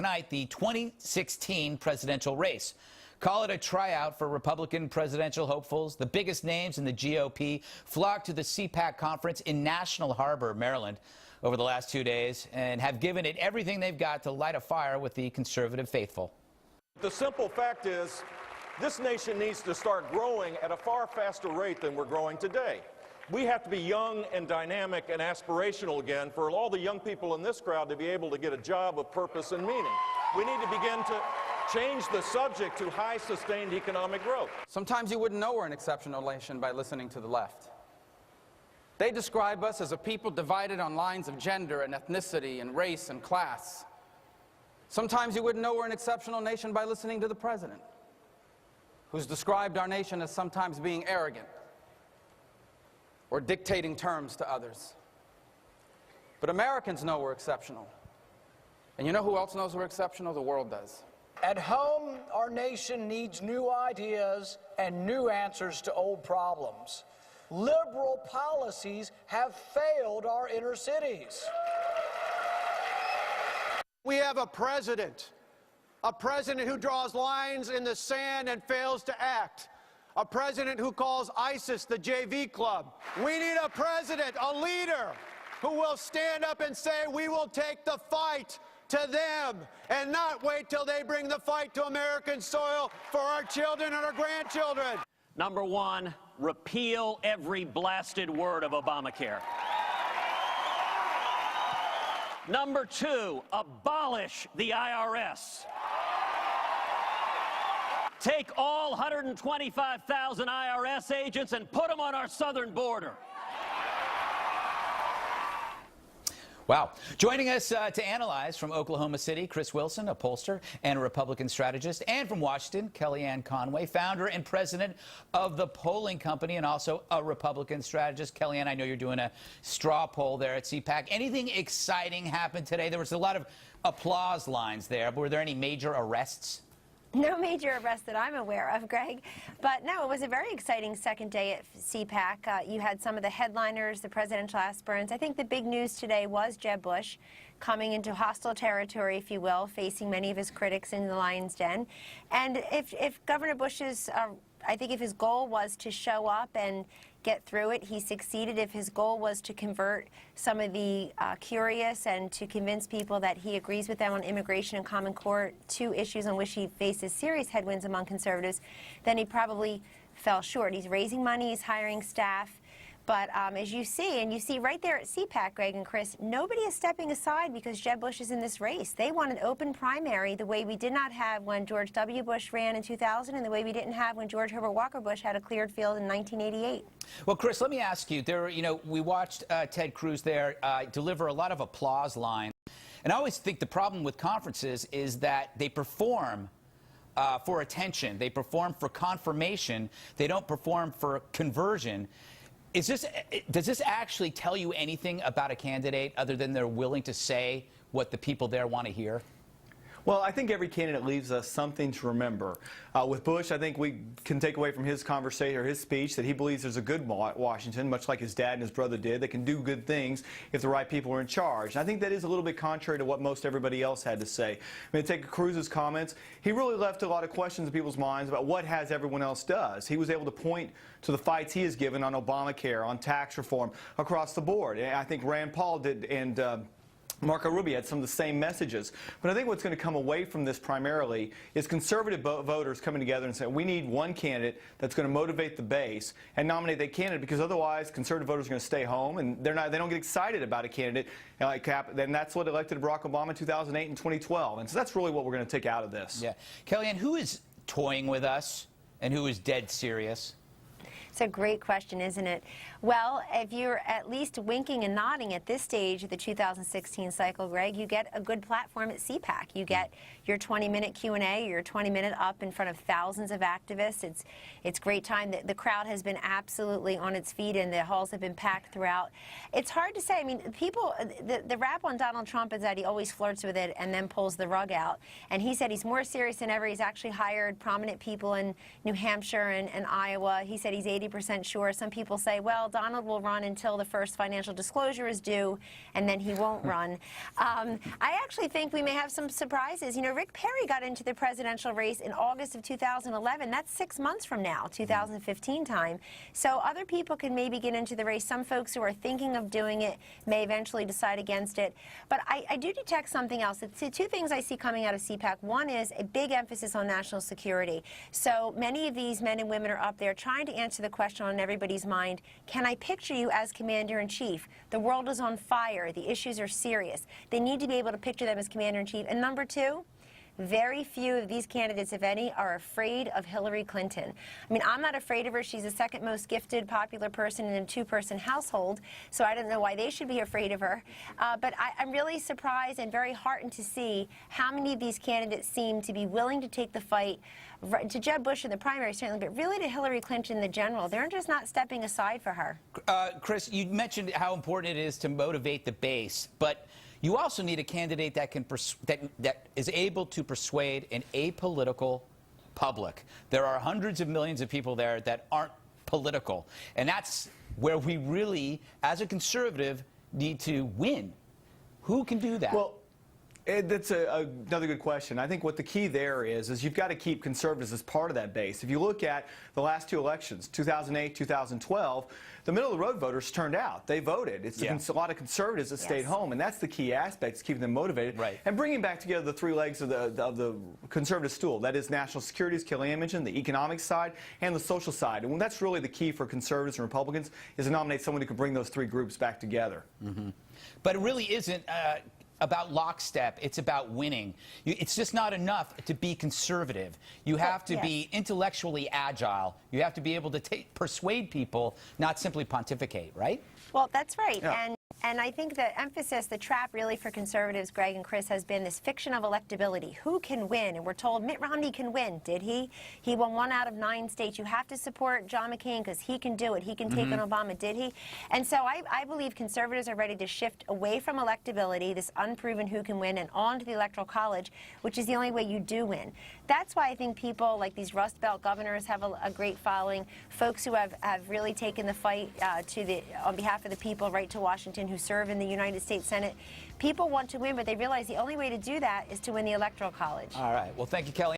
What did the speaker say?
tonight the 2016 presidential race. Call it a tryout for Republican presidential hopefuls. The biggest names in the GOP flocked to the CPAC conference in National Harbor, Maryland, over the last 2 days and have given it everything they've got to light a fire with the conservative faithful. The simple fact is, this nation needs to start growing at a far faster rate than we're growing today. We have to be young and dynamic and aspirational again for all the young people in this crowd to be able to get a job of purpose and meaning. We need to begin to change the subject to high sustained economic growth. Sometimes you wouldn't know we're an exceptional nation by listening to the left. They describe us as a people divided on lines of gender and ethnicity and race and class. Sometimes you wouldn't know we're an exceptional nation by listening to the president, who's described our nation as sometimes being arrogant or dictating terms to others. But Americans know we're exceptional. And you know who else knows we're exceptional? The world does. At home, our nation needs new ideas and new answers to old problems. Liberal policies have failed our inner cities. We have a president who draws lines in the sand and fails to act. A president who calls ISIS the JV club. We need a president, a leader, who will stand up and say, we will take the fight to them and not wait till they bring the fight to American soil for our children and our grandchildren. Number one, repeal every blasted word of Obamacare. Number two, abolish the IRS. Take all 125,000 IRS agents and put them on our southern border. Wow. Joining us to analyze from Oklahoma City, Chirs Wilson, a pollster and a Republican strategist, and from Washington, Kellyanne Conway, founder and president of the polling company and also a Republican strategist. Kellyanne, I know you're doing a straw poll there at CPAC. Anything exciting happened today? There was a lot of applause lines there. Were there any major arrests? No major arrest that I'm aware of, Greg. But no, it was a very exciting second day at CPAC. You had some of the headliners, the presidential aspirants. I think the big news today was Jeb Bush coming into hostile territory, if you will, facing many of his critics in the lion's den. And if Governor Bush's, I think if his goal was to show up and get through it, he succeeded. If his goal was to convert some of the curious and to convince people that he agrees with them on immigration and Common Core, two issues on which he faces serious headwinds among conservatives, then he probably fell short. He's raising money, he's hiring staff. But as you see, and you see right there at CPAC, Greg and Chris, nobody is stepping aside because Jeb Bush is in this race. They want an open primary the way we did not have when George W. Bush ran in 2000 and the way we didn't have when George Herbert Walker Bush had a cleared field in 1988. Well, Chris, let me ask you, we watched Ted Cruz there deliver a lot of applause lines. And I always think the problem with conferences is that they perform for attention. They perform for confirmation. They don't perform for conversion. Does this actually tell you anything about a candidate other than they're willing to say what the people there want to hear? Well, I think every candidate leaves us something to remember. With Bush, I think we can take away from his conversation or his speech that he believes there's a good Washington, much like his dad and his brother did, that can do good things if the right people are in charge. And I think that is a little bit contrary to what most everybody else had to say. I mean, take Cruz's comments. He really left a lot of questions in people's minds about what has everyone else does. He was able to point to the fights he has given on Obamacare, on tax reform, across the board. And I think Rand Paul did, and Marco Rubio had some of the same messages. But I think what's going to come away from this primarily is conservative voters coming together and saying we need one candidate that's going to motivate the base and nominate that candidate, because otherwise conservative voters are going to stay home and they don't get excited about a candidate like and that's what elected Barack Obama in 2008 and 2012. And so that's really what we're going to take out of this. Yeah. Kellyanne, who is toying with us and who is dead serious? It's a great question, isn't it? Well, if you're at least winking and nodding at this stage of the 2016 cycle, Greg, you get a good platform at CPAC. You get your 20-minute Q&A, your 20-minute up in front of thousands of activists. It's great time. The crowd has been absolutely on its feet and the halls have been packed throughout. It's hard to say. I mean, people, the rap on Donald Trump is that he always flirts with it and then pulls the rug out. And he said he's more serious than ever. He's actually hired prominent people in New Hampshire and Iowa. He said he's 80 90% sure. Some people say, well, Donald will run until the first financial disclosure is due, and then he won't run. I actually think we may have some surprises. You know, Rick Perry got into the presidential race in August of 2011. That's 6 months from now, 2015 time. So other people can maybe get into the race. Some folks who are thinking of doing it may eventually decide against it. But I do detect something else. It's two things I see coming out of CPAC. One is a big emphasis on national security. So many of these men and women are up there trying to answer the question on everybody's mind, can I picture you as commander-in-chief? The world is on fire. The issues are serious. They need to be able to picture them as commander-in-chief. And number two, very few of these candidates, if any, are afraid of Hillary Clinton. I mean, I'm not afraid of her. She's the second most gifted, popular person in a two-person household, so I don't know why they should be afraid of her. But I'm really surprised and very heartened to see how many of these candidates seem to be willing to take the fight to Jeb Bush in the primary, certainly, but really to Hillary Clinton in the general. They're just not stepping aside for her. Chris, you mentioned how important it is to motivate the base, but you also need a candidate that can that is able to persuade an apolitical public. There are hundreds of millions of people there that aren't political, and that's where we really, as a conservative, need to win. Who can do that? Well, that's another good question. I think what the key there is you've got to keep conservatives as part of that base. If you look at the last two elections, 2008, 2012, the middle-of-the-road voters turned out. They voted. It's a lot of conservatives that stayed home, and that's the key aspect, is keeping them motivated. Right. And bringing back together the three legs of the conservative stool. That is national security, as Kellyanne mentioned, the economic side, and the social side. And that's really the key for conservatives and Republicans, is to nominate someone who can bring those three groups back together. Mm-hmm. But it really isn't about lockstep. It's about winning. It's just not enough to be conservative. You have to be intellectually agile. You have to be able to persuade people, not simply pontificate, right? Well, that's right. Yeah. And I think the emphasis, the trap really for conservatives, Greg and Chris, has been this fiction of electability. Who can win? And we're told Mitt Romney can win. Did he? He won 1 out of 9 states. You have to support John McCain because he can do it. He can take on Obama. Did he? And so I believe conservatives are ready to shift away from electability, this unproven who can win, and on to the Electoral College, which is the only way you do win. That's why I think people like these Rust Belt governors have a great following, folks who have really taken the fight on behalf of the people right to Washington, who serve in the United States Senate. People want to win, but they realize the only way to do that is to win the Electoral College. All right. Well, thank you, Kelly.